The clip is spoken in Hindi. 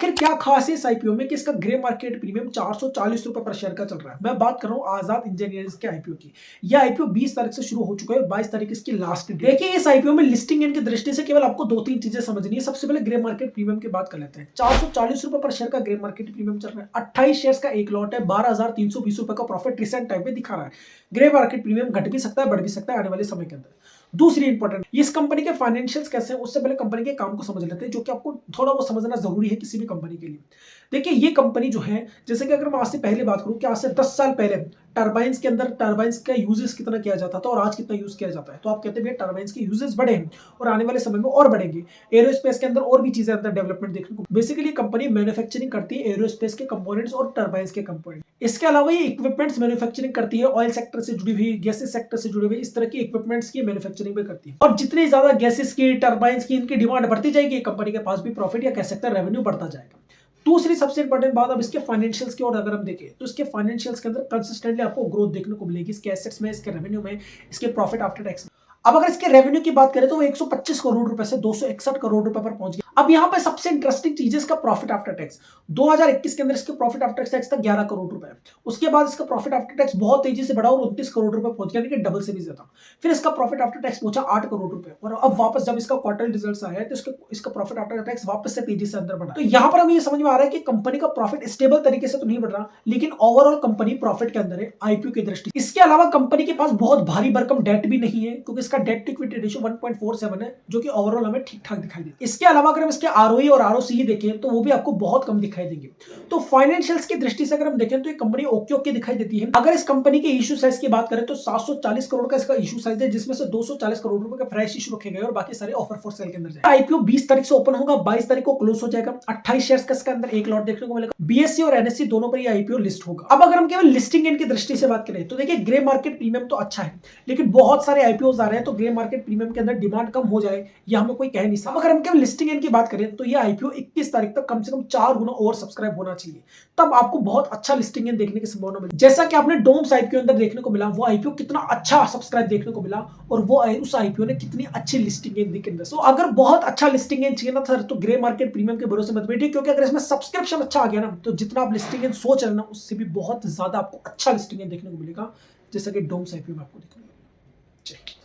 आखिर क्या खास है इस आईपीओ में कि इसका ग्रे मार्केट प्रीमियम 440 रुपए पर शेयर का चल रहा है। मैं बात कर रहा हूं आजाद इंजीनियर्स के आईपीओ की। यह आईपीओ 20 तारीख से शुरू हो चुका है, 22 तारीख इसकी लास्ट डेट। देखिए इस आईपीओ में लिस्टिंग की दृष्टि से केवल आपको 2-3 चीजें समझनी है। सबसे पहले ग्रे मार्केट प्रीमियम की बात कर लेते हैं। 440 रुपए पर शेयर का ग्रे मार्केट प्रीमियम चल रहा है। 28 शेयर का एक लॉट है, 12,320 रुपए का प्रॉफिट रिसेंट टाइम में दिखा रहा है। ग्रे मार्केट प्रीमियम घट भी सकता है, बढ़ भी सकता है आने वाले समय के अंदर। दूसरी इंपॉर्टेंट, इस कंपनी के फाइनेंशियल्स कैसे हैं उससे पहले कंपनी के काम को समझ लेते हैं, जो कि आपको थोड़ा वो समझना जरूरी है किसी भी कंपनी के लिए। देखिए ये कंपनी जो है, जैसे कि अगर मैं आज से पहले बात करूं कि आज से 10 साल पहले टरबाइंस के अंदर टरबाइंस का यूजेस कितना किया जाता था और आज कितना यूज किया जाता है, तो आप कहते हैं भैया टरबाइंस के यूजेस बढ़े हैं और आने वाले समय में और बढ़ेंगे। एरोस्पेस के अंदर और भी चीजें अंदर डेवलपमेंट देखने को। बेसिकली कंपनी मैन्युफैक्चरिंग करती है एरोस्पेस के कंपोनेंट्स और टरबाइंस के कंपोनेंट। इसके अलावा ये इक्विपमेंट्स मैन्युफैक्चरिंग करती है ऑयल सेक्टर से जुड़ी हुई, गैसेस सेक्टर से जुड़ी हुई, इस तरह की इक्विपमेंट्स की मैन्युफैक्चरिंग भी करती है। और जितनी ज्यादा गैसेस की, टरबाइंस की इनकी डिमांड बढ़ती जाएगी, कंपनी के पास भी प्रॉफिट या कह सकते हैं रेवेन्यू बढ़ता जाएगा। दूसरी सबसे इंपॉर्टेंट बात, अब इसके फाइनेंशियल्स की ओर अगर हम देखें तो इसके फाइनेंशियल्स के अंदर कंसिस्टेंटली आपको ग्रोथ देखने को मिलेगी, इसके एसेट्स में, इसके रेवेन्यू में, इसके प्रॉफिट आफ्टर टैक्स में। अब अगर इसके रेवेन्यू की बात करें तो वो 125 करोड़ रुपए से 261 करोड़ रुपए पर पहुंच गया। अब यहाँ पे सबसे इंटरेस्टिंग चीज है इसका प्रॉफिट आफ्टर टैक्स। 2021 के अंदर इसके प्रॉफिट आफ्टर टैक्स था 11 करोड़ रुपए। उसके बाद इसका प्रॉफिट आफ्टर टैक्स बहुत तेजी से बढ़ा और 29 करोड़ रुपए पहुंच गया, यानी डबल से भी ज्यादा। फिर इसका प्रॉफिट आफ्टर टैक्स पहुंचा 8 करोड़ रुपए और अब वापस जब इसका क्वार्टरली रिजल्ट्स आया तो इसका प्रॉफिट आफ्टर टैक्स वापस से तेजी से अंदर बढ़ा। तो यहाँ पर हमें ये समझ में आ रहा है कि कंपनी का प्रॉफिट स्टेबल तरीके से तो नहीं बढ़ रहा, लेकिन ओवरऑल कंपनी प्रॉफिट के अंदर है आईपीओ की दृष्टि। इसके अलावा कंपनी के पास बहुत भारी भरकम डेट भी नहीं है, क्योंकि इसका डेट टू इक्विटी रेशियो 1.47 है, जो कि ओवरऑल हमें ठीक ठाक दिखाई देती है। इसके अलावा अगर हम इसके आरओई और आरओसीई देखें तो वो भी आपको बहुत कम दिखाई देंगे। तो फाइनेंशियल्स की दृष्टि से अगर हम देखें तो ये कंपनी ओके ओके दिखाई देती है। अगर इस कंपनी के इशू साइज की बात करें तो 740 करोड़ का इसका इशू साइज है, जिसमें से 240 करोड़ रुपए का फ्रेश इशू रखे गए और बाकी सारे ऑफर फॉर सेल के अंदर जाएंगे। आईपीओ 20 तारीख से ओपन होगा, 22 तारीख को क्लोज हो जाएगा। 28 शेयर्स का इसके अंदर एक लॉट देखने को मिलेगा। बीएससी और एनएससी दोनों पर ये आईपीओ लिस्ट होगा। अब अगर हम केवल लिस्टिंग की दृष्टि से बात करें तो देखिए ग्रे मार्केट प्रीमियम तो अच्छा है, लेकिन बहुत सारे आईपीओ आ रहे हैं, तो ग्रे मार्केट प्रीमियम के अंदर डिमांड कम हो जाए ये हमें कोई कह नहीं सकता। अगर हम केवल लिस्टिंग की बात करें तो ये आईपीओ 21 तारीख तक कम से कम 4 गुना और सब्सक्राइब होना चाहिए, तब आपको बहुत अच्छा लिस्टिंग देखने की संभावना मिली। जैसा कि आपने डोम्स आईपीओ अंदर देखने को मिला, वो आईपीओ कितना अच्छा सब्सक्राइब देखने को मिला और वो उस आईपीओ ने कितनी अच्छी लिस्टिंग दी के अंदर। अगर बहुत अच्छा लिस्टिंग चाहिए ना सर, तो ग्रे मार्केट प्रीमियम के भरोसे मत बैठिए, क्योंकि अगर इसमें सब्सक्रिप्शन अच्छा आ गया ना, तो जितना आप लिस्टिंग सोच रहे हैं ना, उससे भी बहुत ज्यादा आपको अच्छा लिस्टिंग देखने को मिलेगा, जैसा कि डोम्स आईपीओ में आपको देखने को मिलेगा।